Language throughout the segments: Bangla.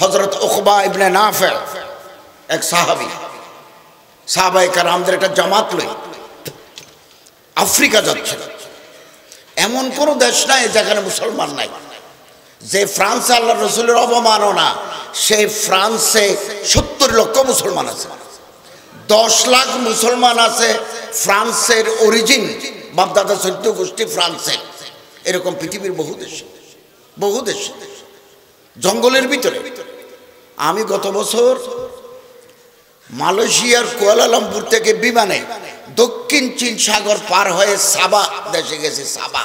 হযরত উকবা ইবনে নাফে এক সাহাবায়ে কেরামদের একটা জামাত লই আফ্রিকা যাচ্ছে। এমন কোন দেশ নাই যেখানে মুসলমান নাই। যে ফ্রান্সে আল্লাহ রসুলের অবমাননা, সেই ফ্রান্সে 70 লক্ষ মুসলমান আছে, 10 লাখ মুসলমান আছে ফ্রান্সের অরিজিন, বাপদাদা চৈত্য গোষ্ঠী ফ্রান্সের। এরকম পৃথিবীর বহু দেশ জঙ্গলের ভিতরে। আমি গত বছর মালয়েশিয়ার কুয়ালালামপুর থেকে বিমানে দক্ষিণ চীন সাগর পার হয়ে সাবা দেশে গেছি। সাবা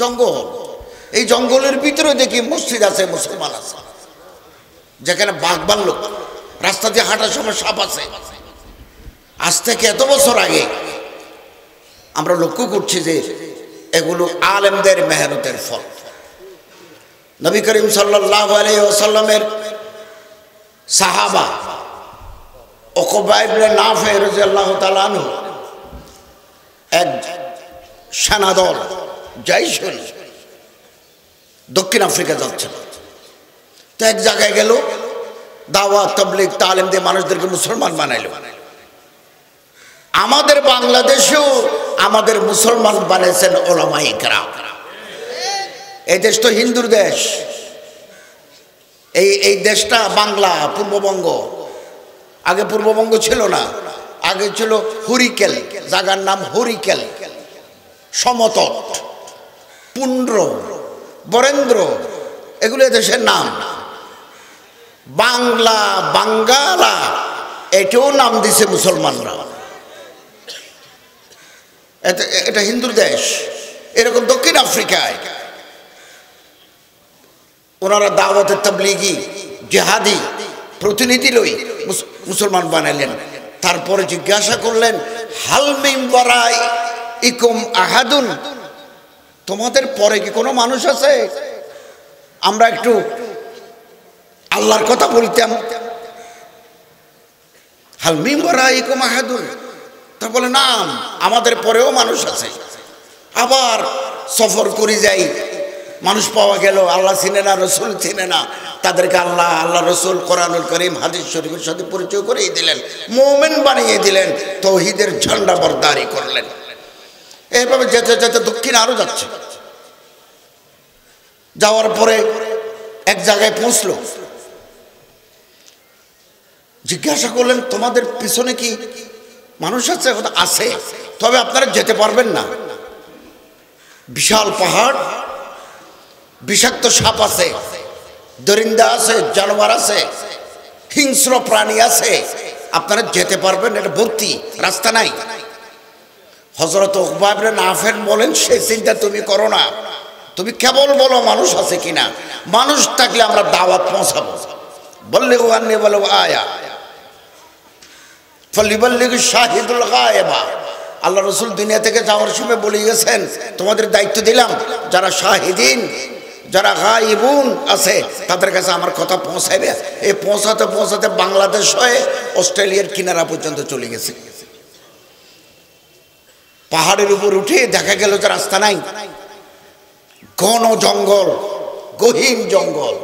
জঙ্গল, এই জঙ্গলের ভিতরে দেখি মসজিদ আছে, মুসলমান আছে, যেখানে বাঘ ভাল্লুক, রাস্তা দিয়ে হাঁটার সময় সাপ আছে। আজ থেকে এত বছর আগে আমরা লক্ষ্য করছি যে এগুলো আলেমদের মেহনতের ফল। নবী করিম সাল্লাল্লাহু আলাইহি ওয়াসাল্লামের সাহাবা উকবা ইবনে নাফে রাদিয়াল্লাহু তাআলা আনহু এক সেনাদল জাইশুল দক্ষিণ আফ্রিকা যাচ্ছে। তো এক জায়গায় গেল, দাওয়াত তাবলীগ তালিম দিয়ে মানুষদেরকে মুসলমান বানাইলো। আমাদের বাংলাদেশেও আমাদের মুসলমান বানিয়েছেন উলামায়ে কেরাম। এই দেশ তো হিন্দুর দেশ। এই দেশটা বাংলা, পূর্ববঙ্গ। আগে পূর্ববঙ্গ ছিল না, আগে ছিল হরিকেল, জায়গার নাম হরিকেল, সমতট, পুন্ড্র, বরেন্দ্র, এগুলো দেশের নাম। বাংলা, বাঙ্গালা, এটাও নাম দিছে মুসলমানরা। এটা হিন্দুর দেশ। এরকম দক্ষিণ আফ্রিকায় ওনারা দাওয়াতে তাবলীগী জিহাদি প্রতিনিধি লই মুসলমান বানাইলেন। তারপরে জিজ্ঞাসা করলেন, হাল মিন ওয়ারাইকুম আহাদুন, তোমাদের পরে কি কোনো মানুষ আছে? আমরা একটু আল্লাহর কথা বলতাম। হাল মিন ওয়ারাইকুম আহাদুন, তা বলে না, আমাদের পরেও মানুষ আছে। আবার সফর করে যাই, মানুষ পাওয়া গেল আল্লাহ চিনে না, রসুল চিনে না, তাদেরকে আল্লাহ, আল্লাহ রসুল, কোরআনুল কারীম, হাদিস শরীফের সাথে পরিচয় করিয়ে দিলেন, মুমিন বানিয়ে দিলেন, তাওহীদের ঝান্ডা বরদারি করলেন। এইভাবে যেতে যেতে দক্ষিণ আরো যাচ্ছে। যাওয়ার পরে এক জায়গায় পৌঁছলো, জিজ্ঞাসা করলেন, তোমাদের পিছনে কি মানুষ আছে? আছে, তবে আপনারা যেতে পারবেন না। বিশাল পাহাড়, বিষাক্ত সাপ আছে, দরিন্দা আছে, জানোয়ার আছে, হিংস্র প্রাণী আছে, আপনারা যেতে পারবেন, এটা ভর্তি, রাস্তা নাই। হযরত উকবা ইবনে নাফে বলেন, সেই চিন্তা তুমি করো না, তুমি কেবল বলো মানুষ আছে কিনা। মানুষ থাকলে আমরা দাওয়াত পৌঁছাবো। বল্লিগু আন্নী ওয়ালাউ আয়া ফালিবাল্লিগ শাহিদুল গায়বা। আল্লাহ রসুল দুনিয়া থেকে যাওয়ার সময় বলে গেছেন, তোমাদের দায়িত্ব দিলাম, যারা শাহিদিন, যারা গায়বুন আছে, তাদের কাছে আমার কথা পৌঁছাইবে। এই পৌঁছাতে পৌঁছাতে বাংলাদেশ হয়ে অস্ট্রেলিয়ার কিনারা পর্যন্ত চলে গেছে। পাহাড়ের উপর উঠে দেখা গেল যে রাস্তা নাই, ঘন জঙ্গল, গহীন জঙ্গল।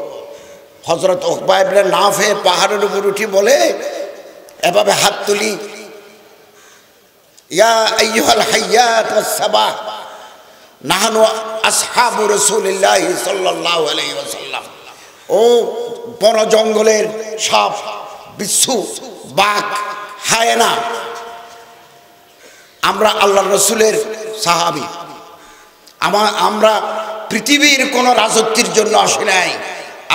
হযরত উকবা ইবনে নাফে পাহাড়ের উপর উঠে বলে, এভাবে হাত তুলি, ইয়া আইয়ুহাল হাইয়াত ওয়াস সাবাহ নাহনু আসহাবু রাসূলিল্লাহি সাল্লাল্লাহু আলাইহি ওয়াসাল্লাম। ও বন জঙ্গলের সাপ, বিচ্ছু, বাঘ, হায়না, আমরা আল্লাহর রসুলের সাহাবী। আমরা পৃথিবীর কোন রাজত্বের জন্য আসি নাই,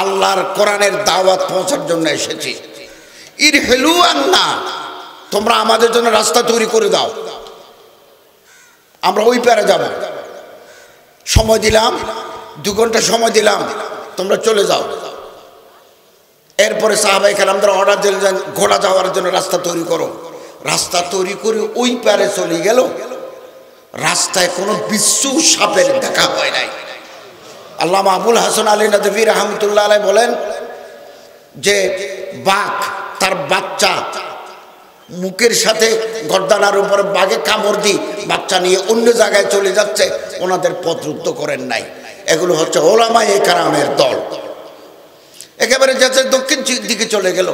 আল্লাহর কোরআনের দাওয়াত পৌঁছার জন্য এসেছি। ইরহিলু আন্না, তোমরা আমাদের জন্য রাস্তা তৈরি করে দাও, আমরা ওই পারে যাব। সময় দিলাম, 2 ঘন্টা সময় দিলাম, তোমরা চলে যাও। এরপরে সাহাবায়ে কেরামদের অর্ডার দিলেন, ঘোড়া যাওয়ার জন্য রাস্তা তৈরি করো। রাস্তা তৈরি করে ওই পারে চলে গেল। রাস্তায় কোনো বিচ্ছু সাপের দেখা হয় নাই। আল্লামা আবুল হাসান আলী নদভী রাহমাতুল্লাহ আলাইহি বলেন যে বাঘ তার বাচ্চা মুখের সাথে গর্দানার উপরে বাঘে কামড় দিয়ে বাচ্চা নিয়ে অন্য জায়গায় চলে যাচ্ছে, ওনাদের পথ রুদ্ধ করেন নাই। এগুলো হচ্ছে উলামায়ে কেরামের দল। একেবারে যাচ্ছে দক্ষিণ দিকে চলে গেল।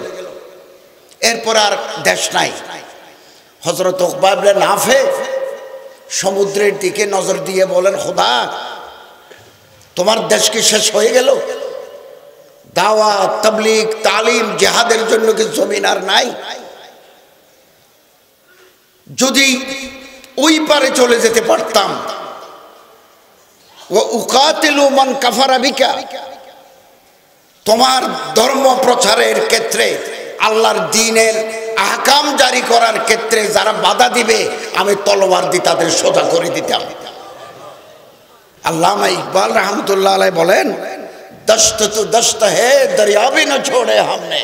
এরপর আর দেশ নাই। হযরত উকবা ইবনে নাফে সমুদ্রের দিকে নজর দিয়ে বলেন, খোদা তোমার দেশ কি শেষ হয়ে গেল? দাওয়াত, তাবলীগ, তালিম, জিহাদের জন্য কি জমিন আর নাই? যদি ওই পারে চলে যেতে পারতাম, ওয়া উকাতিলু মান কাফারা বিকা, তোমার ধর্ম প্রচারের ক্ষেত্রে, আল্লাহর দ্বীনের আহকাম জারি করার ক্ষেত্রে যারা বাধা দিবে আমি তলোয়ার দিয়ে তাদের সোজা করে দিতাম। আল্লামা ইকবাল রহমতুল্লাহ আলাইহি বলেন, দস্ত তু দস্ত হে দরিয়া ভি না ছোড়ে हमने,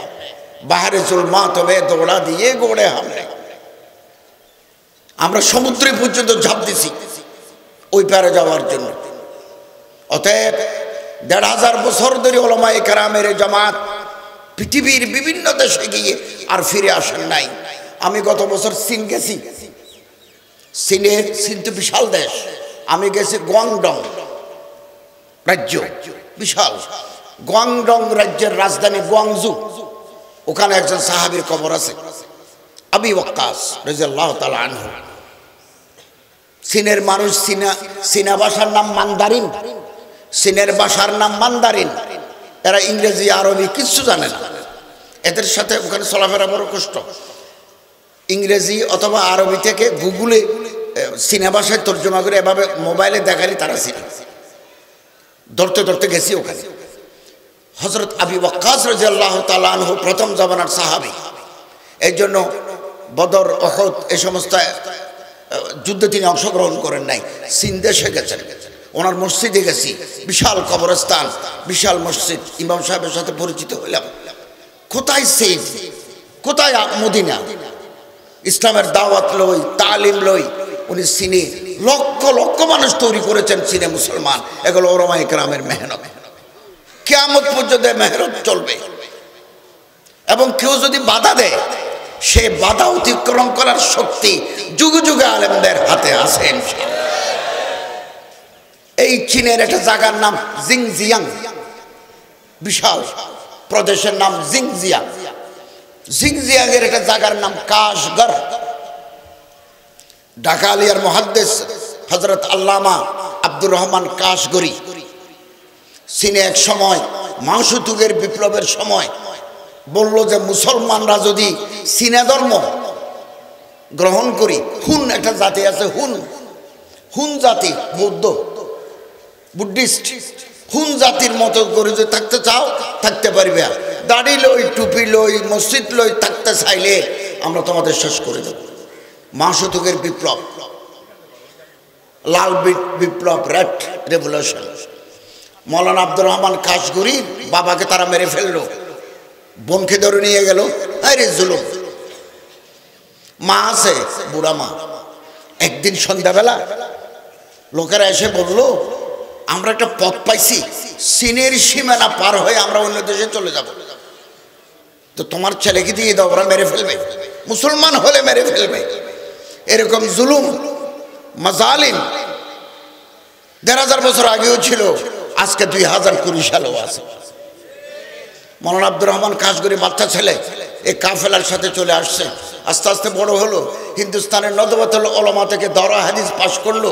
বাহরে জুলমাত মে দৌড়া দিয়ে গোড়ে हमने। আমরা সমুদ্রে পর্যন্ত ঝাঁপ দিছি ওই পারে যাওয়ার জন্য। অতএব ১৫০০ বছর ধরে উলামায়ে কেরামের জামাত পৃথিবীর বিভিন্ন দেশে গিয়ে আর ফিরে আসেন নাই। আমি গত বছর চীন গেছি। চীন তো বিশাল দেশ। আমি গেছি গুয়াংডং রাজ্য, বিশাল গুয়াংডং রাজ্যের রাজধানী গুয়াংজু। ওখানে একজন সাহাবীর কবর আছে, আবু ওয়াক্কাস রাদিয়াল্লাহু তাআলা আনহু। চীনের মানুষ, চীনা ভাষার নাম মান্দারিন। চীনের ভাষার নাম মান্দারিন। এরা ইংরেজি আরবি কিচ্ছু জানে না। এদের সাথে ওখানে চলাফেরা বড় কষ্ট। ইংরেজি অথবা আরবি থেকে গুগলে চীনা ভাষায় তর্জমা করে এভাবে মোবাইলে দেখালি তারা চিনে। ধরতে ধরতে গেছি ওখানে। হযরত আবু ওয়াক্কাস রাদিয়াল্লাহু তাআলা আনহু প্রথম জামানার সাহাবী। এই জন্য বদর, উহুদ এই সমস্ত যুদ্ধে তিনি অংশগ্রহণ করেন নাই। চীন দেশে গেছেন। ওনার মসজিদে গেছি, বিশাল কবরস্থান, বিশাল মসজিদ। ইমাম সাহেবের সাথে পরিচিত হইলাম। কোথায় চীন, কোথায় মদিনা? ইসলামের দাওয়াত লই, তালিম লই উনি চীনে লক্ষ লক্ষ মানুষ তৈরি করেছেন। চীনে মুসলমান। এগুলো উলামায়ে কেরামের মেহনত। কিয়ামত পর্যন্ত মেহনত চলবে। এবং কেউ যদি বাধা দেয়, সে বাধা অতিক্রম করার শক্তি যুগে যুগে আলেমদের হাতে আছে। এই চীনের একটা জায়গার নাম জিংজিয়াং, বিশাল প্রদেশের নাম জিংজিয়াং। জিংজিয়াং এর একটা জায়গার নাম কাশগড়। ঢাকা আলিয়ার মুহাদ্দিস হযরত আল্লামা আব্দুর রহমান কাশগড়ি চীনে এক সময় মাংসতুগের বিপ্লবের সময় বলল যে মুসলমানরা যদি চীনা ধর্ম গ্রহণ করি, হুন একটা জাতি আছে, হুন জাতি, বৌদ্ধ বুদ্ধিস্ট, হুন জাতির মতো করে যদি থাকতে চাও থাকতে পারবে। দাড়ি লই, টুপি লই, মসজিদ লই থাকতে চাইলে আমরা তোমাদের শেষ করে দেব। মাংসতুগের বিপ্লব, লাল বিপ্লব, রেড রেভলিউশন। মৌলানা আব্দুর রহমান কাশগড়ির বাবাকে তারা মেরে ফেললো, বোনকে ধরে নিয়ে গেল। আরে জুলুম। মা আছে, বুড়া মা। একদিন সন্ধ্যাবেলা লোকেরা এসে বলল, আমরা একটা পথ পাইছি, চীনের সীমানা পার হয়ে আমরা অন্য দেশে চলে যাব। তো তোমার ছেলেকে দিয়ে দাও, ওরা মেরে ফেলবে, মুসলমান হলে মেরে ফেলবে। এরকম জুলুম, মাজালিম ১৫০০ বছর আগেও ছিল, আজকে ২০২০ সালেও আছে। মৌলানা আব্দুর রহমান কাশগড়ি বাচ্চা ছেলে এই কাফেলার সাথে চলে আসছে। আস্তে আস্তে বড় হলো, হিন্দুস্তানের নদওয়াতুল উলামা থেকে দরা হাদিস পাশ করলো।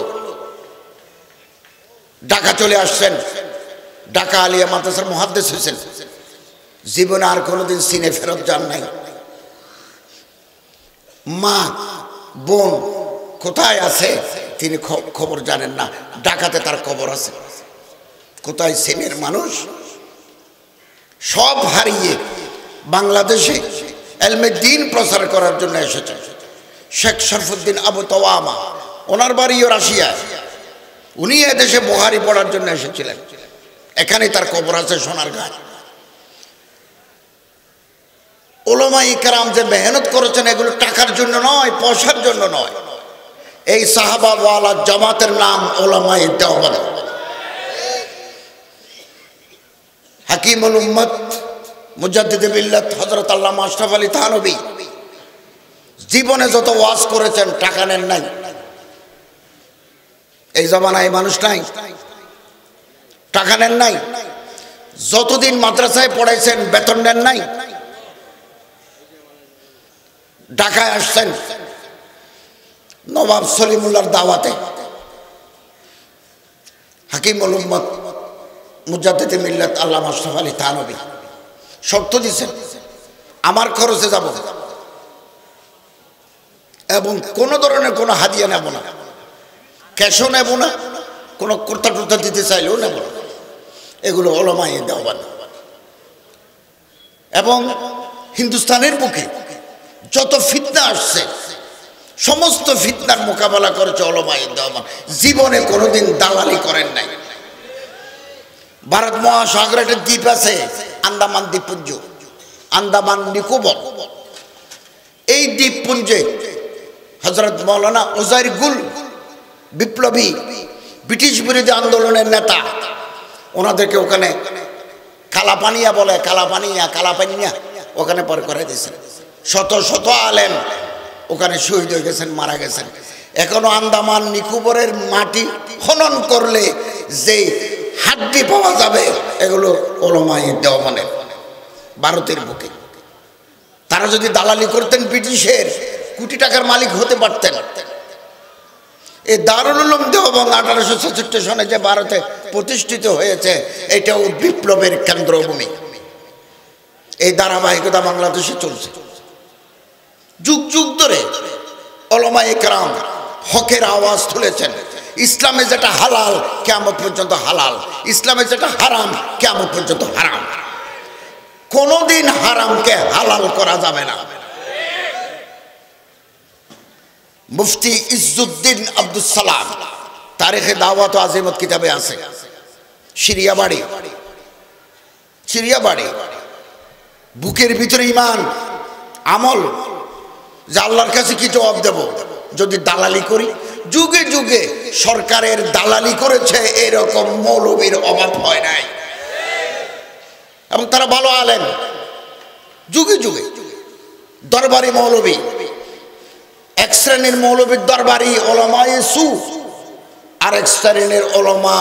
ঢাকা চলে আসছেন, ঢাকা আলিয়া মাদ্রাসার মুহাদ্দিস হয়েছেন। জীবনে আর কোনোদিন চীনে ফেরত যান নাই। মা বোন কোথায় আছে তিনি খবর জানেন না। ঢাকাতে তার কবর আছে। কোথায় চীনের মানুষ সব হারিয়ে বাংলাদেশে এলমে দ্বীন প্রচার করার জন্য এসেছে। শেখ শরফুদ্দিন আবু তাওয়ামা, ওনার বাড়িও রাশিয়া। উনি এদেশে বুখারী পড়ার জন্য এসেছিলেন। এখানে তার কবর আছে সোনারগাঁয়। উলামায়ে কেরাম যে মেহনত করেছেন এগুলো টাকার জন্য নয়, পয়সার জন্য নয়। এই সাহাবা ওয়ালা জামাতের নাম উলামায়ে দেওবন্দ। হাকিমুল উম্মত মুজাদ্দিদে মিল্লাত হযরত আল্লামা আশরাফ আলী থানভী জীবনে যত ওয়াজ করেছেন টাকা নেন নাই। এই জমানায় মানুষ নাই, টাকা নেন নাই। যতদিন মাদ্রাসায় পড়াইছেন বেতন নেন নাই? ঢাকায় আসছেন নবাব সলিমুল্লাহর দাওয়াতে, হাকিমুল উম্মত মুজাদ্দিদে মিল্লাত আল্লামা আশরাফ আলী থানভী শর্ত দিয়েছেন, আমার খরচে যাব এবং কোনো ধরনের কোনো হাদিয়া নেব না, ক্যাশও নেব না, কোনো কর্তা টর্তা দিতে চাইলেও নেব না। এগুলো ওলামায়ে দেওবান। এবং হিন্দুস্তানের বুকে যত ফিতনা আসছে সমস্ত ফিতনার মোকাবেলা করেছে ওলামায়ে দেওবান। জীবনে কোনোদিন দালালি করেন নাই। ভারত মহাসাগরে একটা দ্বীপ আছে আন্দামান দ্বীপপুঞ্জ, আন্দামান নিকোবর। এই দ্বীপপুঞ্জে হযরত মাওলানা উজাইর গুল বিপ্লবী ব্রিটিশ বিরোধী আন্দোলনের নেতা, ওনাদেরকে ওখানে কালাপানিয়া বলে, কালাপানিয়া ওখানে পরে করে দিয়েছেন। শত শত আলেম ওখানে শহীদ হয়ে গেছেন, মারা গেছেন। এখনো আন্দামান নিকোবরের মাটি খনন করলে যে হাড্ডি পাওয়া যাবে এগুলো ওলামায়ে দেওবানের। ভারতের বুকে তারা যদি দালালি করতেন ব্রিটিশের, কোটি টাকার মালিক হতে পারতেন। এই দারুল উলুম দেওবন্দ 1866 সনে যে ভারতে প্রতিষ্ঠিত হয়েছে, এটাও বিপ্লবের কেন্দ্রভূমি। এই ধারাবাহিকতা বাংলাদেশে চলছে যুগ যুগ ধরে। উলামায়ে কেরাম হকের আওয়াজ তুলেছেন। ইসলামে যেটা হালাল কিয়ামত পর্যন্ত হালাল, ইসলামে যেটা হারাম কিয়ামত পর্যন্ত হারাম। কোনোদিন হারামকে হালাল করা যাবে না। মুফতি ইজ্জুদ্দিন আব্দুস সালাম তারিখে দাওয়াত ও আজিমত কিতাবে আছে। সিরিয়াবাড়ি বুকের ভিতরে ঈমান আমল, যে আল্লাহর কাছে কি জবাব দেব যদি দালালি করি। যুগে যুগে সরকারের দালালি করেছে, এরকম মৌলবীর অভাব হয় নাই। এবং তারা ভালো আলেম। যুগে যুগে দরবারি মৌলবী, এক শ্রেণীর মৌলবীর দরবারি ওলামায়ে সু, আর এক শ্রেণীর ওলামা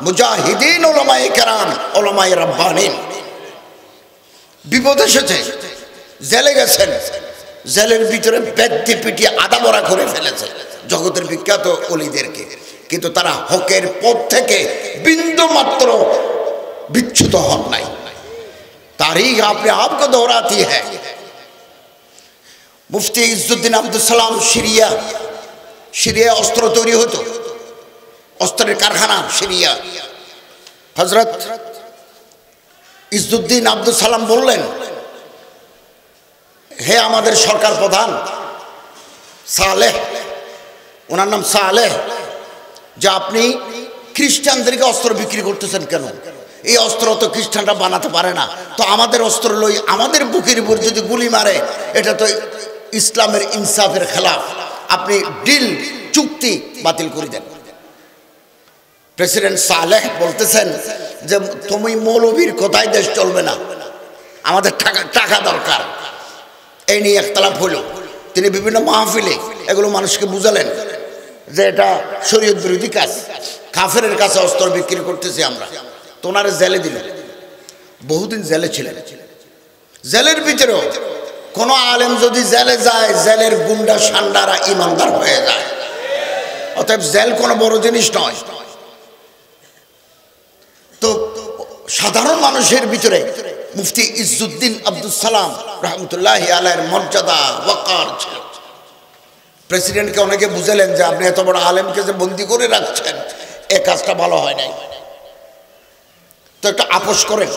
মুজাহিদিন ওলামায়ে কেরাম, ওলামায়ে রাব্বানিন। বিপদ এসেছে, জেলে গেছেন, জেলের ভিতরে বেদ্যি পিটিয়ে আদা বড়া করে ফেলেছে জগতের বিখ্যাত ওলিদেরকে, কিন্তু তারা হকের পথ থেকে বিন্দু মাত্র বিচ্যুত হন নাই। তারিখ আপনি আপকে দোহরাতি হ্যাঁ। মুফতি ইজ্জুদ্দিন আব্দুস সালাম সিরিয়া অস্ত্র তৈরি হতো, অস্ত্রের কারখানা সিরিয়া। হযরত ইজ্জুদ্দিন আব্দুস সালাম বললেন, হে আমাদের সরকার প্রধান সালেহ, ওনার নাম সালেহ, যে আপনি খ্রিস্টানদেরকে অস্ত্র বিক্রি করতেছেন কেন? এই অস্ত্র তো খ্রিস্টানরা বানাতে পারে না, তো আমাদের অস্ত্র লই আমাদের বুকের উপর যদি গুলি মারে, এটা তো ইসলামের ইনসাফের খেলাফ। আপনি ডিল চুক্তি বাতিল করে দেন। প্রেসিডেন্ট সালেহ বলতেছেন যে তুমি মৌলবীর কোথায় দেশ চলবে না, আমাদের টাকা দরকার। এই নিয়ে একতলাপ হলো। তিনি বিভিন্ন মাহফিলে এগুলো মানুষকে বুঝালেন যে এটা শরীয়ত বিরোধী কাজ, কাফেরের কাছে অস্ত্র বিক্রি করতেছি আমরা। তো ওনারা জেলে দিলেন, বহুদিন জেলে ছিলেন। জেলের ভিতরেও কোনো আলেম যদি জেলে যায়, জেলের গুন্ডা সান্ডারা ইমানদার হয়ে যায়। অতএব জেল কোনো বড় জিনিস নয়। তো সাধারণ মানুষের ভিতরে মুফতি ইজ্জুদ্দিন আব্দুস সালাম রহমতুল্লাহি আলাইহির মর্যাদা ওয়াকার ছিল। প্রেসিডেন্টকে অনেকে বুঝালেন যে আপনি এত বড় আলেমকে যে বন্দি করে রাখছেন, এ কাজটা ভালো হয় নাই, তো একটা আপোষ করেন।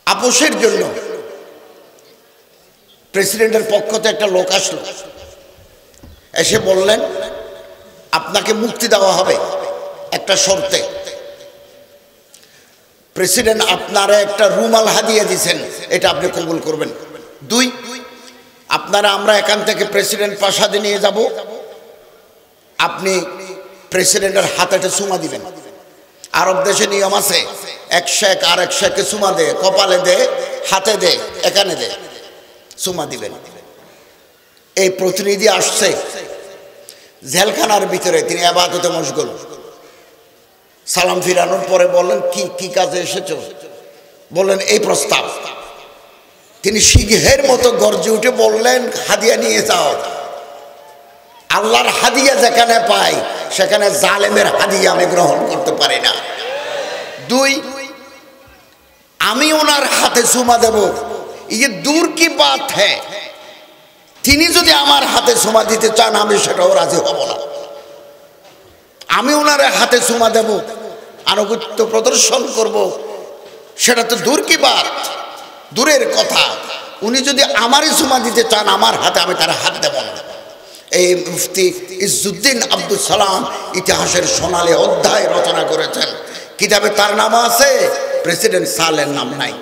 আপোষের জন্য প্রেসিডেন্টের পক্ষ থেকে একটা লোক আসলো, এসে বললেন আপনাকে মুক্তি দেওয়া হবে একটা শর্তে। প্রেসিডেন্ট আপনারা একটা রুমাল হাদিয়া দিয়েছেন, এটা আপনি কবুল করবেন। 2, আপনারা আমরা এখান থেকে প্রেসিডেন্ট প্রাসাদে নিয়ে যাব, আপনি প্রেসিডেন্টের হাতে একটা চুমা দিবেন। আরব দেশে নিয়ম আছে, এক শেখ আর এক শেখকে চুমা দে, কপালে দে, হাতে দে, এখানে দে, চুমা দিবেন। এই প্রতিনিধি আসছে জেলখানার ভিতরে, তিনি ইবাদতে মশগুল। সালাম ফিরানোর পরে বললেন, কি কি কাজে এসেছো? বললেন, এই প্রস্তাব। তিনি সিংহের মতো গর্জে উঠে বললেন, হাদিয়া নিয়ে যাও। আল্লাহর হাদিয়া যেখানে পাই সেখানে জালেমের হাদিয়া আমি গ্রহণ করতে পারি না। দুই, আমি ওনার হাতে চুমা দেব, ये दूर की बात है। তিনি যদি আমার হাতে চুমা দিতে চান আমি সেটাও রাজি হব না। আমি ওনার হাতে চুমা দেব, আনুগত্য প্রদর্শন করব, সেটা তো দূর কি বাত, দূরের কথা। উনি যদি আমারই চুমা দিতে চান আমার হাতে, আমি তার হাত দেব না। এই মুফতি ইজ্জুদ্দিন আব্দুল সালাম ইতিহাসের সোনালী অধ্যায় রচনা করেছেন। কিতাবে তার নাম আছে, প্রেসিডেন্ট সালের নাম নাই।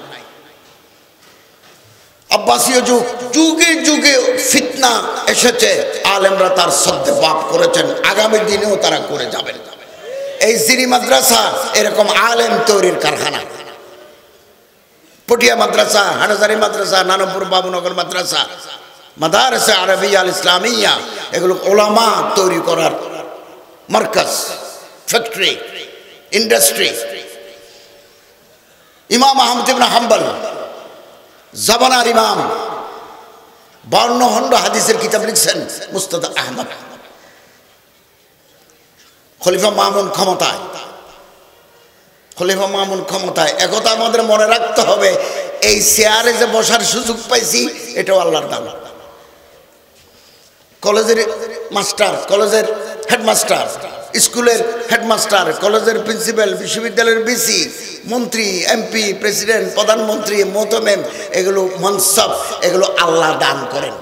আব্বাসীয় যুগ, যুগে যুগে ফিতনা এসেছে, আলেমরা তার সদ্যে বাপ করেছেন, আগামী দিনেও তারা করে যাবেন। এই জিরি মাদ্রাসা এরকম আলেম তৈরির কারখানা। পটিয়া মাদ্রাসা, হাটহাজারী মাদ্রাসা, নানপুর বাবুনগর মাদ্রাসা, মাদারসা আরবিয়া আল ইসলামিয়া, এগুলো ওলামা তৈরি করার মার্কাজ, ফ্যাক্টরি, ইন্ডাস্ট্রি। ইমাম আহমদ ইবনে হাম্বল জাবানার ইমাম, 52 খণ্ড হাদিসের কিতাব লিখছেন, মুস্তাদ আহমদ। খলিফা মামুন ক্ষমতায়, খলিফা মামুন ক্ষমতায়। একথা আমাদের মনে রাখতে হবে, এই চেয়ারে যে বসার সুযোগ পাইছি এটাও আল্লাহর দান। কলেজের মাস্টার, কলেজের হেডমাস্টার, স্কুলের হেডমাস্টার, কলেজের প্রিন্সিপাল, বিশ্ববিদ্যালয়ের ভিসি, মন্ত্রী, এমপি, প্রেসিডেন্ট, প্রধানমন্ত্রী, মোহতামেম, এগুলো মনসব, এগুলো আল্লাহ দান করেন।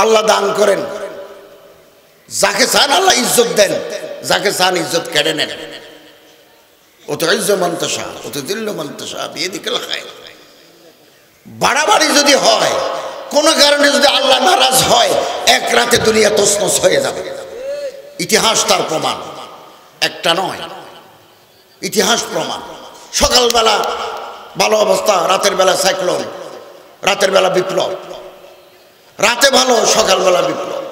আল্লাহ দান করেন, যাকে চান আল্লাহ ইজ্জত দেন, যাকে চান ইজ্জত কেড়ে নেন। ও তো ইজ্জ মন্তসা, ও তো দিল্ল মন্তসা, বিয়ে দিকেল খায়। বাড়াবাড়ি যদি হয়, কোনো কারণে যদি আল্লাহ নারাজ হয়, এক রাতে দুনিয়া তছনছ হয়ে যাবে। ইতিহাস তার প্রমাণ, একটা নয়, ইতিহাস প্রমাণ। সকালবেলা ভালো অবস্থা, রাতের বেলা সাইক্লোন, রাতের বেলা বিপ্লব, রাতে ভালো, সকালবেলা বিপ্লব।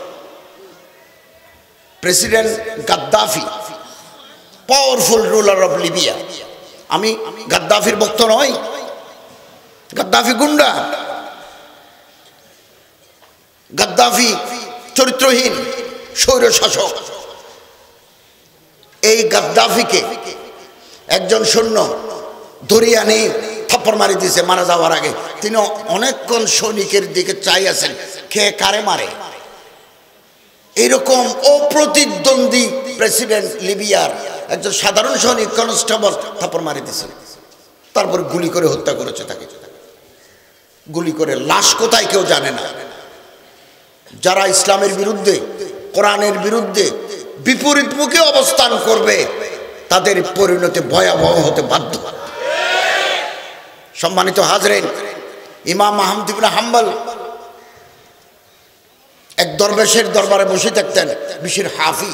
President Gaddafi, powerful ruler of Libya. আমি গাদ্দাফির ভক্ত নই, গাদ্দাফি গুন্ডা, গাদ্দাফি চরিত্রহীন স্বৈর শাসক। এই গাদ্দাফিকে একজন সৈন্য ধরিয়ে আনি থাপ্পড় মারি দিয়েছে মারা যাওয়ার আগে। তিনি অনেকক্ষণ সৈনিকের দিকে চাই আছেন, খেয়ে কারে মারে। এরকম অপ্রতিদ্বন্দ্বী প্রেসিডেন্ট লিবিয়ার একজন সাধারণ সৈনিক কনস্টেবল থাপ্পড় মারি দিয়েছে, তারপরে গুলি করে হত্যা করেছে তাকে। গুলি করে, লাশ কোথায় কেউ জানে না। যারা ইসলামের বিরুদ্ধে, কোরআনের বিরুদ্ধে বিপরীত মুখে অবস্থান করবে তাদের পরিণতি ভয়াবহ হতে বাধ্য। সম্মানিত হাজরেন, ইমাম আহমদ ইবনে হাম্বল এক দরবেশের দরবারে বসে থাকতেন, বিশির হাফি।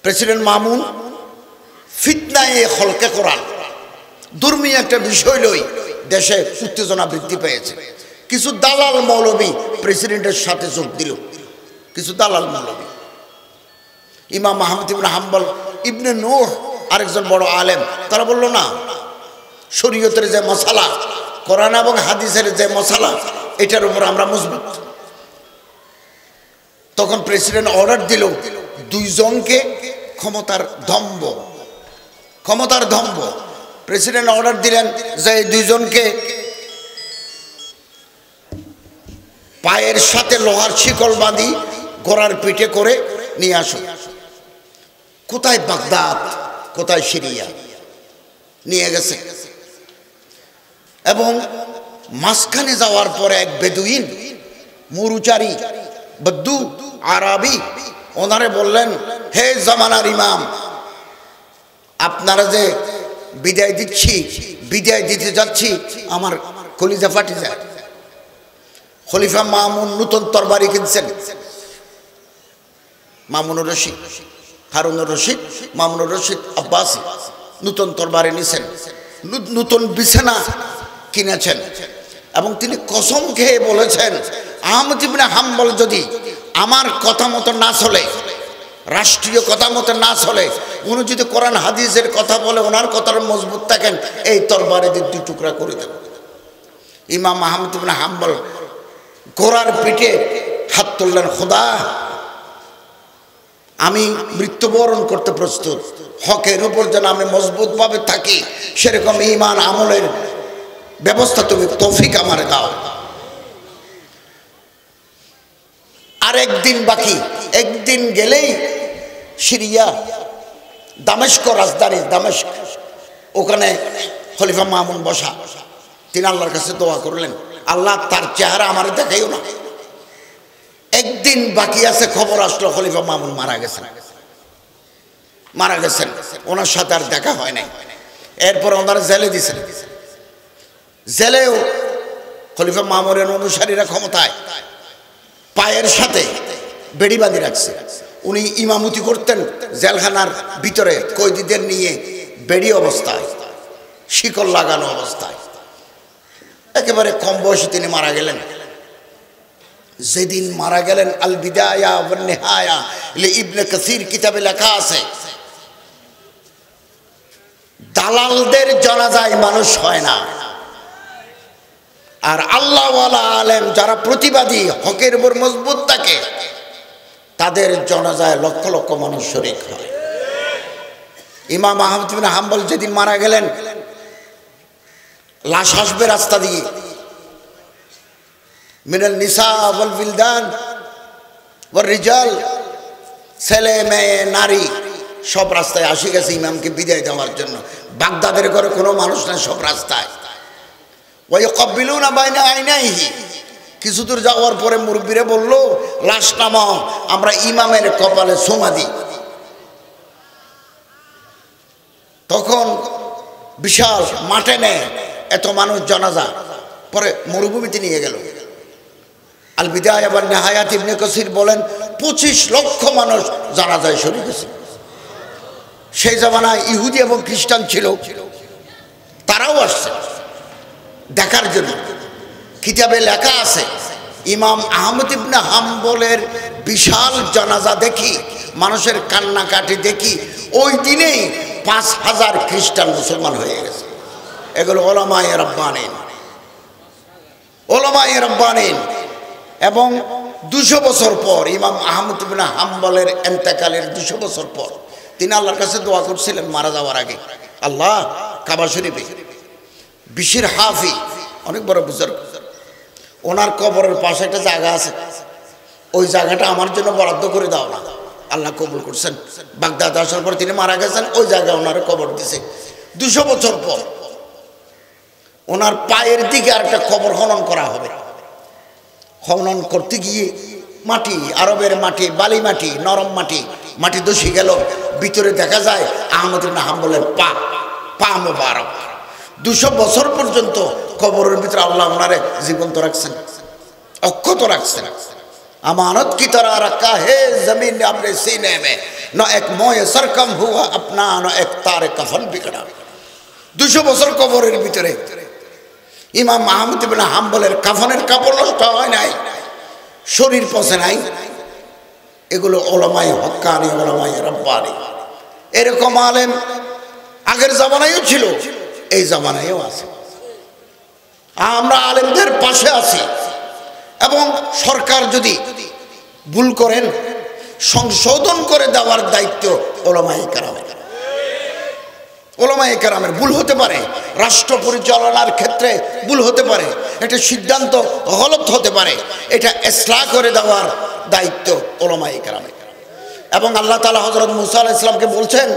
প্রেসিডেন্ট মামুন ফিতনায়ে খলকে কোরআন, ধর্মীয় একটা বিষয় লই দেশে উত্তেজনা বৃদ্ধি পেয়েছে। কিছু দালাল মৌলবী প্রেসিডেন্টের সাথে যোগ দিল, কিছু দালাল মৌলবী। ইমাম আহমদ ইবনে হাম্বল, ইবনে নূহ আরেকজন বড় আলেম, তারা বলল না, শরীয়তের যে মশালা, কোরআন এবং হাদিসের যে মশালা, এটার উপর আমরা মজবুত। তখন প্রেসিডেন্ট অর্ডার দিল, দুইজনকে ক্ষমতার দম্ভ, ক্ষমতার দম্ভ। প্রেসিডেন্ট অর্ডার দিলেন যে এই দুইজনকে পায়ের সাথে লোহার শিকল বাঁধি ঘোড়ার পিঠে করে নিয়ে আসো। কোথায়? বাগদাদ, কোথায় সিরিয়া। নিয়ে গেছে এবং মাঝখানে যাওয়ার পরে এক বেদুইন, মুরুচারি, বদ্দু, আরবি, ওনারে বললেন, হে জামানার ইমাম, আপনারা যে বিদায় দিচ্ছি, বিদায় দিতে যাচ্ছি, আমার কলিজা ফাটি যায়। খলিফা মামুন নতুন তরবারি কিনছেন, মামুনুর রশিদ, হারুনুর রশিদ, মামুনুর রশিদ আব্বাসী নতুন তরবারি নিছেন, নতুন বিছানা কিনেছেন এবং তিনি কসম খেয়ে বলেছেন, আহমদ ইবনে হাম্বল যদি আমার কথা মতো না চলে, রাষ্ট্রীয় কথা মতো না চলে, উনি যদি কোরআন হাদিসের কথা বলে, ওনার কথার মজবুত থাকেন, এই তরবারে দিয়ে 2 টুকরা করে দেব। ইমাম আহমদ ইবনে হাম্বল ঘোড়ার পিঠে হাত তুললেন, খোদা আমি মৃত্যুবরণ করতে প্রস্তুত, হকের উপর যেন আমি মজবুতভাবে থাকি, সেরকম ঈমান আমলের ব্যবস্থা তুমি তৌফিক আমারে দাও। আর একদিন বাকি, একদিন গেলেই সিরিয়া দামেস্ক, রাজধানী দামেস্ক, ওখানে খলিফা মামুন বসা। তিনি আল্লাহর কাছে দোয়া করলেন, আল্লাহ তার চেহারা আমার দেখাইও না। একদিন বাকি আছে, খবর আসলো খলিফা মামুন মারা গেছেন। ওনার সাথে আর দেখা হয় নাই। এরপর ওনারা জেলে দিয়েছেন। জেলেও খলিফা মামুনের অনুসারীরা ক্ষমতায়, পায়ের সাথে বেড়ি বাঁধি রাখছে। উনি ইমামতি করতেন জেলখানার ভিতরে কয়েদিদের নিয়ে, বেড়ি অবস্থায়, শিকল লাগানো অবস্থায়। একেবারে কম বয়সে তিনি মারা গেলেন। যেদিন মারা গেলেন, আল বিদায়া ওয়ান নিহায়া ইবনে কাসির কিতাবে লেখা আছে, দালালদের জানাজায় মানুষ হয় না, আর আল্লাহওয়ালা আলেম যারা প্রতিবাদী, হকের উপর মজবুত থাকে, তাদের জানাজায় লক্ষ লক্ষ মানুষ শরীক হয়। ইমাম আহমদ ইবনে হাম্বল যেদিন মারা গেলেন, লাশ আসবে রাস্তা দিয়ে, মিনাল নিসা ওয়াল বিলদান ওয়াল রিজাল, ছেলে মেয়ে নারী সব রাস্তায় আসে গেছে ইমামকে বিদায় দেওয়ার জন্য। বাগদাদের ঘরে কোনো মানুষ নাই, সব রাস্তায়। ওয়ায়ুকাব্বিলুনা বাইনা আইনাইহি, কিছু দূর যাওয়ার পরে মুরব্বীরা বলল, লাশ নামাও, আমরা ইমামের কপালে চুমা দিই। তখন বিশাল মাঠে নেয়, এত মানুষ জানাজা, পরে মরুভূমিতে নিয়ে গেল। আল বিদায়া ওয়ান নিহায়াত ইবনে কাসির বলেন 25 লক্ষ মানুষ জানাজায় শরীক হয়েছে। সেই জামানায় ইহুদি এবং খ্রিস্টান ছিল, তারাও আসছে দেখার জন্য। কিতাবে লেখা আছে, ইমাম আহমদ ইবনে হাম্বলের বিশাল জানাজা দেখি, মানুষের কান্নাকাটি দেখি, ওই দিনেই 5000 খ্রিস্টান মুসলমান হয়ে গেছে। এগুলো ওলামায়ে রাব্বানীন, ওলামায়ে রাব্বানীন। এবং 200 বছর পর, ইমাম আহমদ ইবনে হাম্বলের ইন্তেকালের 200 বছর পর, তিনি আল্লাহর কাছে দোয়া করছিলেন মারা যাওয়ার আগে, আল্লাহ কাবা শরীফে বিশির হাফি, অনেক বড় বুজুর্গ, ওনার কবরের পাশে একটা জায়গা আছে, ওই জায়গাটা আমার জন্য বরাদ্দ করে দাও না। আল্লাহ কবুল করছেন। বাগদাদ আসার পর তিনি মারা গেছেন, ওই জায়গায় ওনার কবর দিছে। 200 বছর পর ওনার পায়ের দিকে আর একটা কবর খনন করা হবে। খনন করতে গিয়ে মাটি, আরবের মাটি, বালি মাটি, নরম মাটি, মাটি ধসে গেল। ভিতরে দেখা যায় আহমদ ইবনে হাম্বলের পা মোবারক। 200 বছর পর্যন্ত কবরের ভিতরে আল্লাহ ওনারে জীবন্ত রাখছেন, অক্ষত রাখছেন। আমানত কি तरह रखा है जमीन ने अपने सीने में, न एक मोए सरकम हुआ अपना, न एक तारे कफन बिगड़ा। 200 বছর কবরের ভিতরে ইমাম আহমদ ইবনে হাম্বলের কাফনের কাপড় নষ্ট হয় নাই, শরীর পচে নাই। এগুলো ওলামায়ে হক্কানি, ওলামায়ে রাব্বানি। এরকম আলেম আগের জামানায়ও ছিল, এই জামানায়ও আছে। আমরা আলেমদের পাশে আছি, এবং সরকার যদি ভুল করেন সংশোধন করে দেওয়ার দায়িত্ব ওলামায়ে কেরামের। ওলামায়ে কেরামের ভুল হতে পারে, রাষ্ট্র পরিচালনার ক্ষেত্রে ভুল হতে পারে, এটা সিদ্ধান্ত গলত হতে পারে, এটা ইসলাহ করে দেওয়ার দায়িত্ব ওলামায়ে কেরামের। এবং আল্লাহ তাআলা হযরত মূসা আলাইহিস সালামকে বলছেন,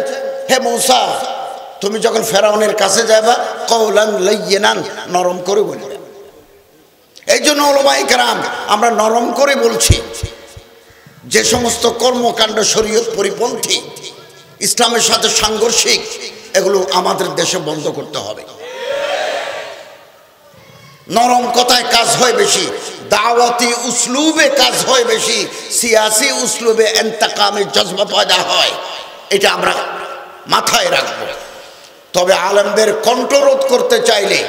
হে মূসা, তুমি যখন ফেরাউনের কাছে যাবা, কওলান লাইয়িনান, নরম করে বলবে। এই জন্য ওলামায়ে কেরাম আমরা নরম করে বলছি, যে সমস্ত কর্মকাণ্ড শরীয়ত পরিপন্থী, ইসলামের সাথে সাংঘর্ষিক, এগুলো আমাদের দেশে বন্ধ করতে হবে। নরম কথায় কাজ হয় বেশি, দাওয়াতি উসলুবে কাজ হয় বেশি, সিয়াসি উসলুবে ইন্তেকামের জজবা পয়দা হয়। এটা আমরা মাথায় রাখবো। তবে আলেমদের কণ্ঠরোধ করতে চাইলে,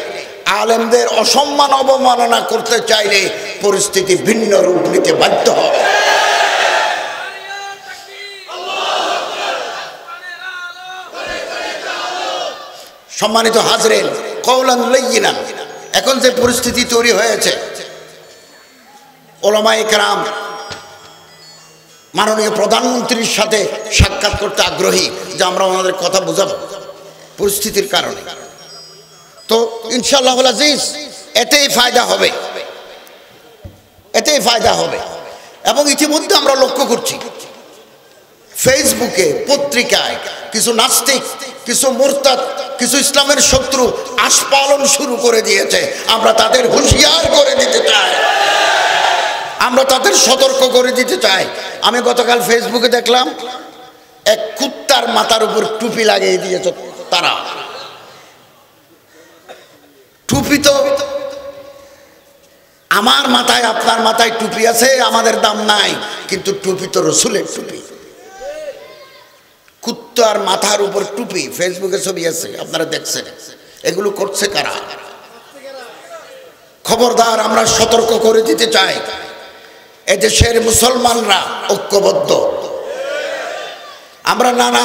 আলেমদের অসম্মান অবমাননা করতে চাইলে পরিস্থিতি ভিন্ন রূপ নিতে বাধ্য হবে। সম্মানিত হাজরেন, কওলান লাইয়িনান, এখন যে পরিস্থিতি তৈরি হয়েছে, ওলামায়ে কেরাম মাননীয় প্রধানমন্ত্রীর সাথে সাক্ষাৎ করতে আগ্রহী যে আমরা ওনাদের কথা বোঝাবো পরিস্থিতির কারণে। তো ইনশাআল্লাহ আজিজ এতেই ফায়দা হবে, এতেই ফায়দা হবে। এবং ইতিমধ্যে আমরা লক্ষ্য করছি ফেসবুকে, পত্রিকায় কিছু নাস্তিক, কিছু মুরতাদ, কিছু ইসলামের শত্রু আস্ফালন শুরু করে দিয়েছে। আমরা তাদের হুঁশিয়ার করে দিতে চাই, আমরা তাদের সতর্ক করে দিতে চাই। আমি গতকাল ফেসবুকে দেখলাম এক কুত্তার মাথার উপর টুপি লাগিয়ে দিয়েছে তারা। টুপি তো আমার মাথায়, আপনার মাথায় টুপি আছে, আমাদের দাম নাই, কিন্তু টুপি তো রসুলের টুপি। কুত্তার মাথার উপর টুপি, ফেসবুকে ছবি আছে, আপনারা দেখছেন। এগুলো করছে কারা? খবরদার, আমরা সতর্ক করে দিতে চাই। এদেশের মুসলমানরা ঐক্যবদ্ধ। আমরা নানা,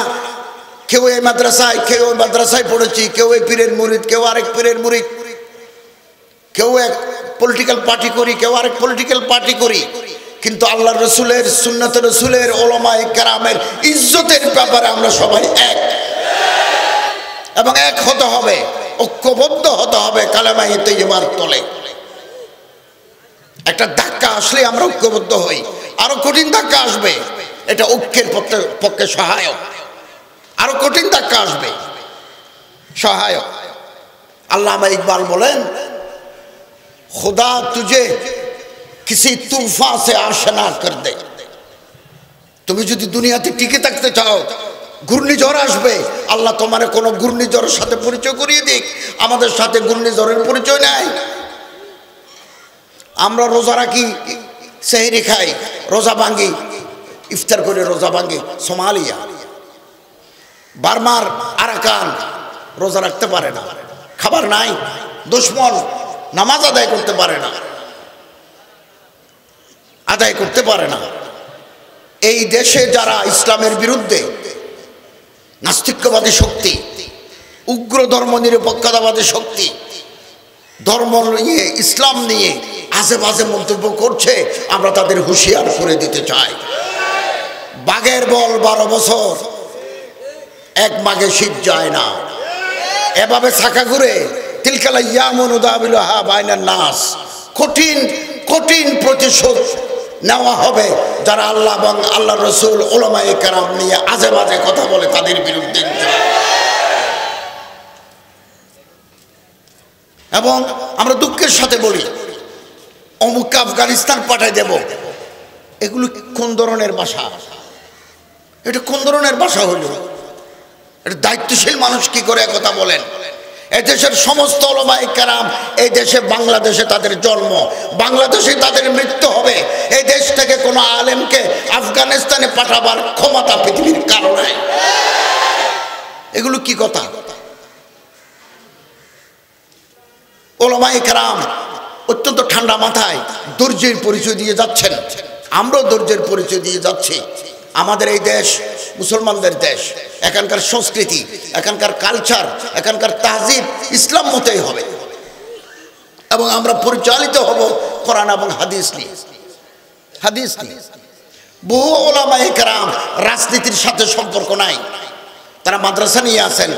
কেউ এই মাদ্রাসায়, কেউ ওই মাদ্রাসায় পড়েছি, কেউ এই পীরের মুরিদ, কেউ আরেক পীরের মুরিদ, কেউ এক পলিটিক্যাল পার্টি করি, কেউ আরেক পলিটিক্যাল পার্টি করি, কিন্তু আল্লাহ রসুলের, সুন্নত রসুলের, ওলামায়ে কেরামের ইজ্জতের ব্যাপারে আমরা সবাই এক, এবং এক হতে হবে, ঐক্যবদ্ধ হতে হবে কালেমায়ে তাইয়্যিবার তলে। একটা ধাক্কা আসলে আমরা ঐক্যবদ্ধ হই, আরো কঠিন ধাক্কা আসবে, এটা ঐক্যের পক্ষে সহায়ক। আরো কঠিন ধাক্কা আসবে, সহায়ক। আল্লামা ইকবাল বলেন, खुदा तुझे किसी तूफान से आशना कर दे। তুমি যদি দুনিয়াতে টিকে থাকতে চাও, ঘূর্ণিঝড় আসবে, আল্লাহ তোমার কোনো ঘূর্ণিঝড়ের সাথে পরিচয় করিয়ে দিক। আমাদের সাথে ঘূর্ণিঝড়ের পরিচয় নাই। আমরা রোজা রাখি, সেহরি খাই, রোজা ভাঙ্গি, ইফতার করে রোজা ভাঙ্গি। সোমালিয়া, বার্মার আরাকান রোজা রাখতে পারে না, খাবার নাই, দুশ্মন নামাজ আদায় করতে পারে না, আদায় করতে পারে না। এই দেশে যারা ইসলামের বিরুদ্ধে, নাস্তিক্যবাদী শক্তি, উগ্র ধর্ম নিরপেক্ষতাবাদী শক্তি, ধর্ম নিয়ে, ইসলাম নিয়ে আজে বাজে মন্তব্য করছে, আমরা তাদের হুঁশিয়ার করে দিতে চাই। বাঘের বল 12 বছর, এক মাঘে শীত যায় না। এভাবে ছাকা ঘুরে তিলকাল আইয়ামু নুদাবিলুহা বাইনান নাস, কঠিন কঠিন প্রতিশোধ নেওয়া হবে যারা আল্লাহ এবং আল্লাহ রসুল, ওলামায়ে কেরাম নিয়ে আজে বাজে কথা বলে, তাদের বিরুদ্ধে। এবং আমরা দুঃখের সাথে বলি, অমুককে আফগানিস্তান পাঠাই দেব, এগুলো কোন ধরনের ভাষা? এটা কোন ধরনের ভাষা হলো? এটা দায়িত্বশীল মানুষ কি করে কথা বলেন? এদেশের সমস্ত ওলামায়ে কেরাম, এই দেশে, বাংলাদেশে তাদের জন্ম, বাংলাদেশে তাদের মৃত্যু হবে। এই দেশ থেকে কোনো আলেমকে আফগানিস্তানে পাঠাবার ক্ষমতা পৃথিবীর কারো নাই। এগুলো কি কথা? ওলামায়ে কেরাম অত্যন্ত ঠান্ডা মাথায় ধৈর্যের পরিচয় দিয়ে যাচ্ছেন, আমরাও ধৈর্যের পরিচয় দিয়ে যাচ্ছি। আমাদের এই দেশ মুসলমানদের দেশ, এখানকার সংস্কৃতি, এখানকার কালচার, এখানকার তাহজিব ইসলাম মতেই হবে, এবং আমরা পরিচালিত হব কোরআন এবং হাদিস নিয়ে। হাদিস নিয়ে বহু ওলামায়ে কেরাম রাজনীতির সাথে সম্পর্ক নাই, তারা মাদ্রাসা নিয়ে আসেন,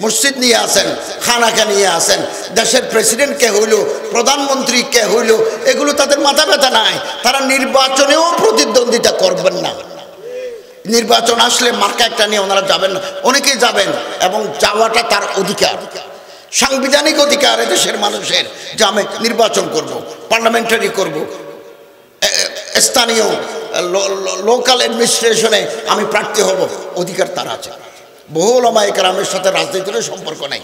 মসজিদ নিয়ে আসেন, খানাকা নিয়ে আসেন, দেশের প্রেসিডেন্ট কে হইল, প্রধানমন্ত্রী কে হইল, এগুলো তাদের মাথা ব্যথা নাই। তারা নির্বাচনেও প্রতিদ্বন্দ্বিতা করবেন না। নির্বাচন আসলে মার্কা একটা নিয়ে ওনারা যাবেন না, অনেকেই যাবেন, এবং যাওয়াটা তার অধিকার, সাংবিধানিক অধিকার এদেশের মানুষের, যে আমি নির্বাচন করব, পার্লামেন্টারি করব, স্থানীয় লোকাল অ্যাডমিনিস্ট্রেশনে আমি প্রার্থী হব, অধিকার তার আছে। বহু ওলামায়ে কেরামের সাথে রাজনীতির সম্পর্ক নেই,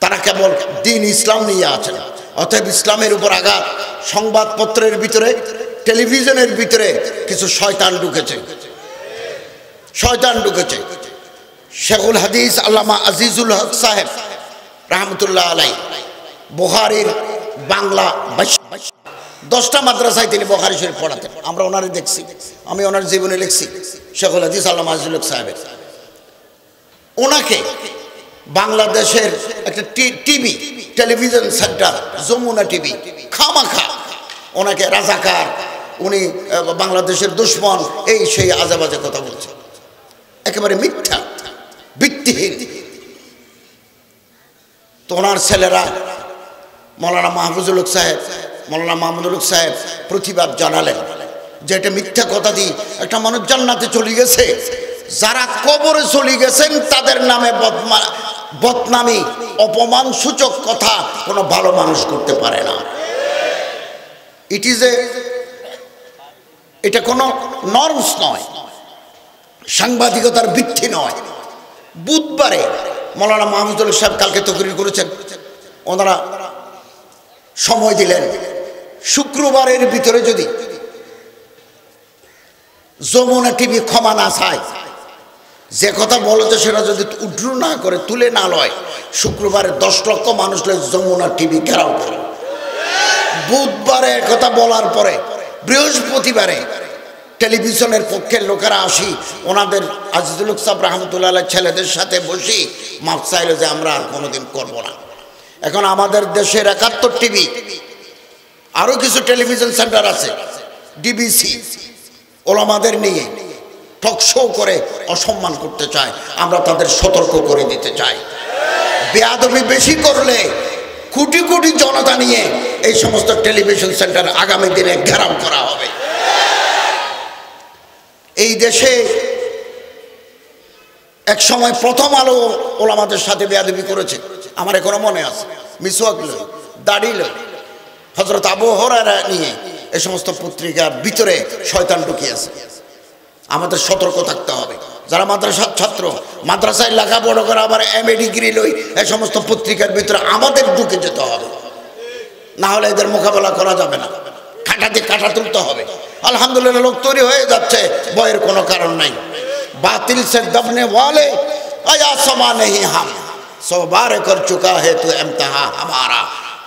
তারা কেবল দ্বীন ইসলাম নিয়ে আছেন। অতএব ইসলামের উপর আঘাত, সংবাদপত্রের ভিতরে, টেলিভিশনের ভিতরে কিছু শয়তান ঢুকেছে, শয়তান ঢুকেছে। শেখুল হাদিস আল্লামা আজিজুল হক সাহেব রহমতুল্লাহ আলাই বুখারীর বাংলা 10টা মাদ্রাসায় তিনি বুখারী শরীফ পড়াতেন। আমরা ওনারে দেখছি, আমি ওনার জীবনে লিখছি শেখুল হাদিস আল্লামা আজিজুল হক সাহেবের। ওনাকে বাংলাদেশের একটা TV television centre Jamuna TV খামাখা ওনাকে রাজাকার, উনি বাংলাদেশের দুশ্মন, এই সেই আজে বাজে কথা বলছে, একেবারে মিথ্যা ভিত্তিহীন। তো ওনার ছেলেরা মৌলানা মাহফুজুল হক সাহেব, মৌলানা মাহমুদুল হক সাহেব প্রতিবাদ জানালেন যে এটা মিথ্যা কথা দিয়ে একটা মানুষ জান্নাতে চলে গেছে, যারা কবরে চলে গেছেন তাদের নামে বদনামি অপমান সূচক কথা কোনো ভালো মানুষ করতে পারে না। এটা কোনো নর্মস নয়, সাংবাদিকতার ভিত্তি নয়। বুধবারে মৌলানা মাহমুদুল হক সাহেব কালকে তকরির করেছেন, ওনারা সময় দিলেন শুক্রবারের ভিতরে যদি যমুনা টিভি ক্ষমা না চায়, যে কথা বলেছে সেটা যদি উড্র না করে তুলে না লয়, শুক্রবারে 10 লক্ষ মানুষ যমুনা টিভি ঘেরাও করে। বুধবারে কথা বলার পরে বৃহস্পতিবারে টেলিভিশনের পক্ষের লোকেরা আসি ওনাদের আজিজুল হক সাহেব রহমতুল্লাহ আলাইহির ছেলেদের সাথে বসি মাফ চাইল যে আমরা আর কোনোদিন করবো না। এখন আমাদের দেশের 71 টিভি, আরো কিছু টেলিভিশন সেন্টার আছে, ডিবিসি ওলামাদের নিয়ে টক শো করে অসম্মান করতে চায়, আমরা তাদের সতর্ক করে দিতে চাই। বেয়াদবি বেশি করলে কোটি কোটি জনতা নিয়ে এই সমস্ত টেলিভিশন সেন্টার আগামী দিনে ঘেরাও করা হবে। এই দেশে এক সময় প্রথম আলো ওলামাদের সাথে বেয়াদবি করেছে, আমার এখনো মনে আছে। মিসওয়াক লই, দাড়ি লই, হযরত আবু হুরায়রা নিয়ে এই সমস্ত পত্রিকার ভিতরে শয়তান ঢুকিয়েছে। আমাদের সতর্ক থাকতে হবে। যারা মাদ্রাসার ছাত্র, মাদ্রাসায় লেখাপড়া করে আবার MA ডিগ্রি লই, এই সমস্ত পত্রিকার ভিতরে আমাদের ঢুকে যেতে হবে, না হলে এদের মোকাবেলা করা যাবে না। কাঁটা দিয়ে কাঁটা তুলতে হবে। আলহামদুলিল্লাহ লোক তৈরি হয়ে যাচ্ছে, ভয়ের কোনো কারণ নাই। বাতিল সে দবনে ওয়ালে আয়া সমা নেহি হাম সো বার কর চুকা হে তু ইমতিহা হামারা।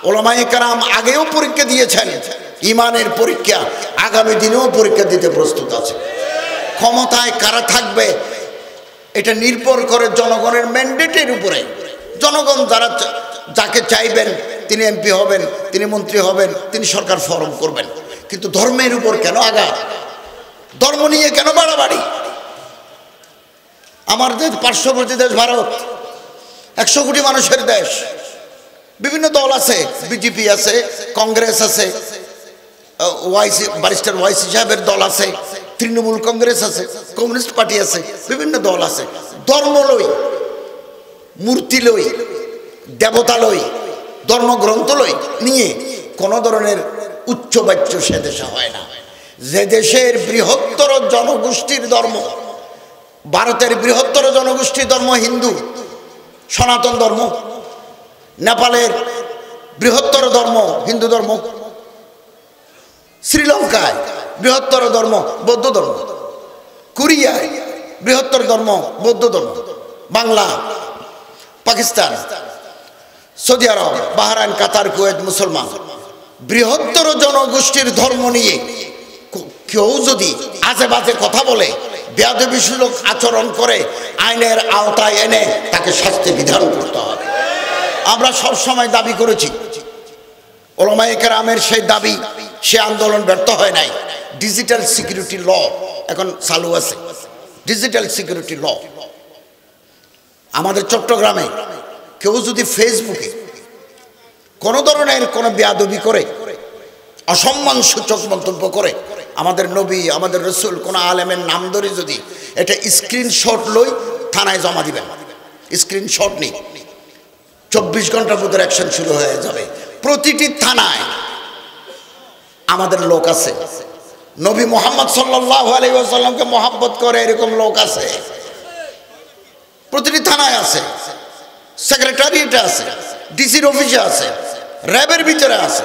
উলামায়ে কেরাম আগেও পরীক্ষা দিয়েছেন, ইমানের পরীক্ষা, আগামী দিনেও পরীক্ষা দিতে প্রস্তুত আছে। ক্ষমতায় কারা থাকবে এটা নির্ভর করে জনগণের ম্যান্ডেটের উপরে। জনগণ যাকে চাইবেন তিনি MP হবেন, তিনি মন্ত্রী হবেন, তিনি সরকার ফরম করবেন। কিন্তু ধর্মের উপর কেন আঘাত? ধর্ম নিয়ে কেন বাড়াবাড়ি? আমার দেশ পার্শ্ববর্তী দেশ ভারত, 100 কোটি মানুষের দেশ, বিভিন্ন দল আছে, বিজেপি আছে, কংগ্রেস আছে, ব্যারিস্টার ওয়াইসি সাহেবের দল আছে, তৃণমূল কংগ্রেস আছে, কমিউনিস্ট পার্টি আছে, বিভিন্ন দল আছে। ধর্ম লই, মূর্তি লই, দেবতা লই, ধর্মগ্রন্থ লই নিয়ে কোনো ধরনের উচ্চবাচ্য সে দেশে হয় না। যে দেশের বৃহত্তর জনগোষ্ঠীর ধর্ম, ভারতের বৃহত্তর জনগোষ্ঠীর ধর্ম হিন্দু, সনাতন ধর্ম, নেপালের বৃহত্তর ধর্ম হিন্দু ধর্ম, শ্রীলঙ্কায় বৃহত্তর ধর্ম বৌদ্ধ ধর্ম, কোরিয়ায় বৃহত্তর ধর্ম বৌদ্ধ ধর্ম, বাংলা, পাকিস্তান, সৌদি আরব, বাহরাইন, কাতার, কুয়েত মুসলমান। বৃহত্তর জনগোষ্ঠীর ধর্ম নিয়ে কেউ যদি আজে বাজে কথা বলে, বেয়াদবিসূলক আচরণ করে, আইনের আওতায় এনে তাকে শাস্তি বিধান করতে হবে। আমরা সব সময় দাবি করেছি, উলামায়ে কেরামের সেই দাবি, সে আন্দোলন ব্যর্থ হয় নাই। ডিজিটাল সিকিউরিটি ল এখন চালু আছে, ডিজিটাল সিকিউরিটি ল। আমাদের চট্টগ্রামে কেউ যদি ফেসবুকে কোনো ধরনের কোনো বেয়াদবি করে, অসম্মান সূচক মন্তব্য করে, আমাদের নবী, আমাদের রসুল, কোনো আলেমের নাম ধরে যদি এটা স্ক্রিনশট লই থানায় জমা দিবেন। স্ক্রিনশট নেই, 24 ঘন্টার মধ্যে অ্যাকশন শুরু হয়ে যাবে। প্রতিটি থানায় আমাদের লোক আছে, নবী মুহাম্মদ সাল্লাল্লাহু আলাইহি ওয়াসাল্লামকে মহব্বত করে এরকম লোক আছে, প্রতিটি থানায় আছে, সেক্রেটারিয়েটে আছে, ডিসির অফিসে আছে, র্যাবের ভিতরে আছে,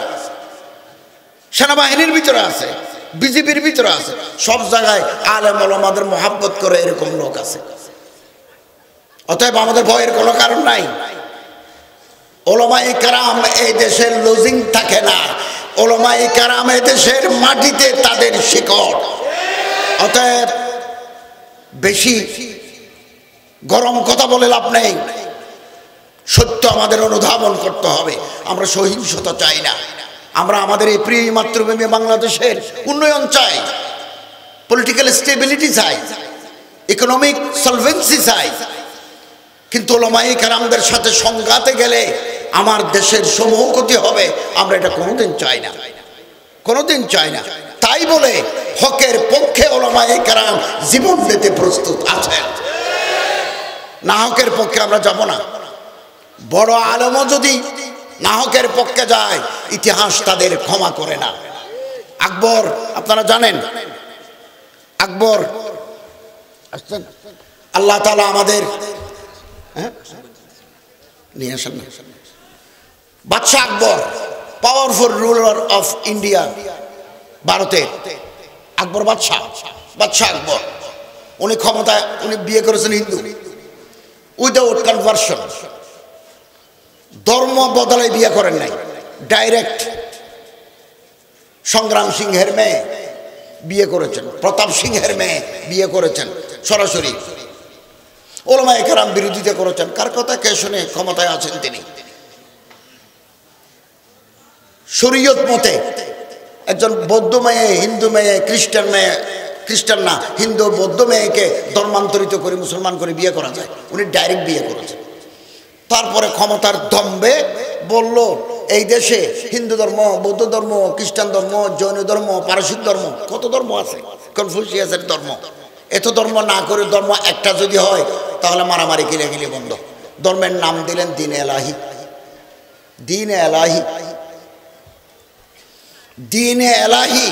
সেনাবাহিনীর ভিতরে আছে, বিজেপির ভিতরে আছে, সব জায়গায় আলেম ওলামাদের মহব্বত করে এরকম লোক আছে। অতএব আমাদের ভয়ের কোনো কারণ নাই। উলামায়ে কেরাম এই দেশের লজিং থাকে না, উলামায়ে কেরাম এই দেশের মাটিতে তাদের শিকড়। অতএব বেশি গরম কথা বলে লাভ নেই। সত্য আমাদের অনুধাবন করতে হবে। আমরা সহিংসতা চাই না, আমরা আমাদের এই প্রিয় মাতৃভূমি বাংলাদেশের উন্নয়ন চাই, পলিটিক্যাল স্টেবিলিটি চাই, ইকোনমিক সলভেন্সি চাই। কিন্তু ওলামায়ে কেরামদের সাথে সংঘাতে গেলে আমার দেশের সমূহ ক্ষতি হবে, আমরা এটা কোনোদিন চাই না, কোনোদিন চাই না। তাই বলে হকের পক্ষে ওলামায়ে কেরাম জীবন দিতে প্রস্তুত আছেন, না হকের পক্ষে আমরা যাব না। বড় আলেমও যদি নাহকের পক্ষে যায়, ইতিহাস তাদের ক্ষমা করে না। আকবর, আপনারা জানেন আকবর আসছেন, আল্লাহ তাআলা আমাদের নিয়ে আসেন না, বাদশাহ আকবর, পাওয়ারফুল রুলার অফ ইন্ডিয়া, ভারতের আকবর বাদশাহ আকবর, উনি ক্ষমতায়, উনি বিয়ে করেছেন হিন্দু, উইদাউট কনভার্সন, ধর্ম বদলে বিয়ে করেন নাই, ডাইরেক্ট সংগ্রাম সিংহের মেয়ে বিয়ে করেছেন, প্রতাপ সিংহের মেয়ে বিয়ে করেছেন সরাসরি। ওলামায়ে কেরাম বিরোধিতা করেছেন, কার কথা কে শুনে ক্ষমতায় আছেন তিনি। শরীয়ত মতে একজন বৌদ্ধ মেয়ে, হিন্দু মেয়ে, খ্রিস্টান না হিন্দু বৌদ্ধ মেয়েকে ধর্মান্তরিত করে মুসলমান করে বিয়ে করা যায়, উনি ডাইরেক্ট বিয়ে করেছেন। তারপরে ক্ষমতার দম্ভে বলল এই দেশে হিন্দু ধর্ম, বৌদ্ধ ধর্ম, খ্রিস্টান ধর্ম, জৈন ধর্ম, পারসিক ধর্ম, কত ধর্ম আছে, কনফুসিয়াসের ধর্ম, এত ধর্ম না করে ধর্ম একটা যদি হয় তাহলে মারামারি কিলাকিলি বন্ধ। ধর্মের নাম দিলেন দ্বীন এলাহি। দ্বীন এলাহি, দ্বীন এলাহি।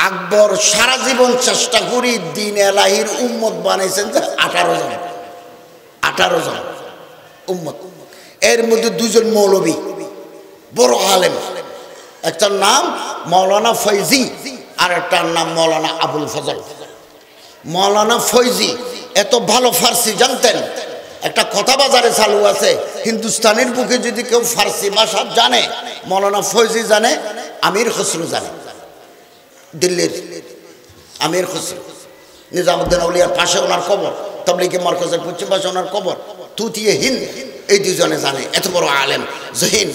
আকবর সারা জীবন চেষ্টা করি দ্বীন এলাহির উম্মত বানাইছেন 18 জন, 18 জন উম্মত। এর মধ্যে 2 জন মৌলবী, বড় আলেম, একটার নাম মৌলানা ফৈজি আর একটার নাম মৌলানা আবুল ফজল। মৌলানা ফৈজি এত ভালো ফার্সি জানতেন, একটা কথা বাজারে চালু আছে, হিন্দুস্তানের বুকে যদি কেউ ফার্সি ভাষা জানে, মৌলানা ফৈজি জানে, আমির খসরু জানে, দিল্লির আমির খসরু। নিজামুদ্দিন আউলিয়ার পাশে ওনার কবর, তাবলীগি মারকাজের পশ্চিম পাশে ওনার কবর, তুতিয়ে হিন্দ, এই 2 জনে জানে, এত বড় আলেম জহিন।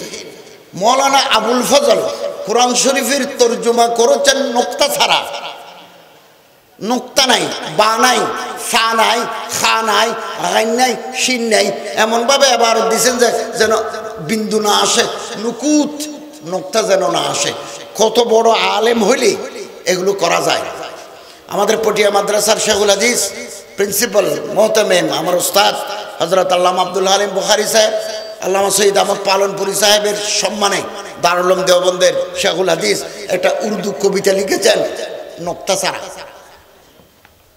মৌলানা আবুল ফজল কোরআন শরীফের তর্জমা করেছেন নোক্তা ছাড়া, নোক্তা নাই, বা নাই, ফা নাই, খা নাই, গাইন নাই, শিন নাই, এমনভাবে এবার দিচ্ছেন যে যেন বিন্দু না আসে, নুকুত নোক্তা যেন না আসে। কত বড় আলেম হইলে এগুলো করা যায়। আমাদের পটিয়া মাদ্রাসার শেখুল হাদিস প্রিন্সিপাল মোহতামেম আমার উস্তাদ হযরত আল্লামা আব্দুল হালিম বুখারী সাহেব, আল্লামা সৈয়দ আহমদ পালনপুরি সাহেবের সম্মানে দারুল উলুম দেওবন্দের শেখুল হাদিস একটা উর্দু কবিতা লিখেছেন নোক্তা ছাড়া,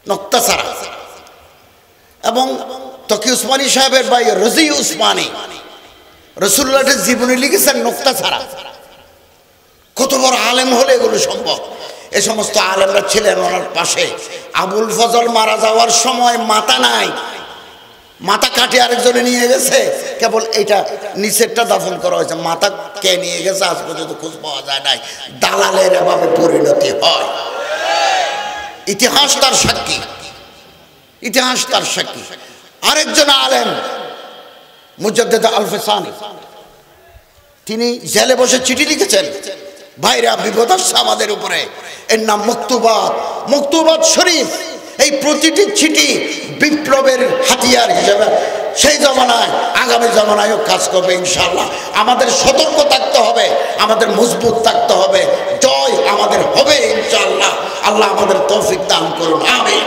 নোক্তা ছাড়া। এবং তকি উসমানী সাহেবের ভাই রাজি উসমানী রাসূলুল্লাহর জীবনী লিখেছেন নোক্তা ছাড়া। কত বড় আলেম হলে এগুলো সম্ভব। এ সমস্ত আলেমরা ছিলেন ওনার পাশে। আবুল ফজল মারা যাওয়ার সময় মাথা নাই, মাথা কাটে আরেকজনে নিয়ে গেছে, কেবল এইটা নিচেরটা দাফন করা হয়েছে, মাথা কে নিয়ে গেছে আজ পর্যন্ত খোঁজ পাওয়া যায় নাই। দালালের এভাবে পরিণতি হয়। ইতিহাস তার সাক্ষী, ইতিহাস তার সাক্ষী। আরেকজন আলেম মুজাদ্দিদ আল-ফিসানি, তিনি জেলে বসে চিঠি লিখেছেন, ভাইরা বিপদ আসছে আমাদের উপরে, এর নাম মকতুবাত, মকতুবাত শরীফ। এই প্রতিটি চিঠি বিপ্লবের হাতিয়ার হিসেবে সেই জমানায় আগামী জমানায়ও কাজ করবে ইনশাআল্লাহ। আমাদের সতর্ক থাকতে হবে, আমাদের মজবুত থাকতে হবে, জয় আমাদের হবে ইনশাআল্লাহ। আল্লাহ আমাদের তৌফিক দান করুন, আমিন।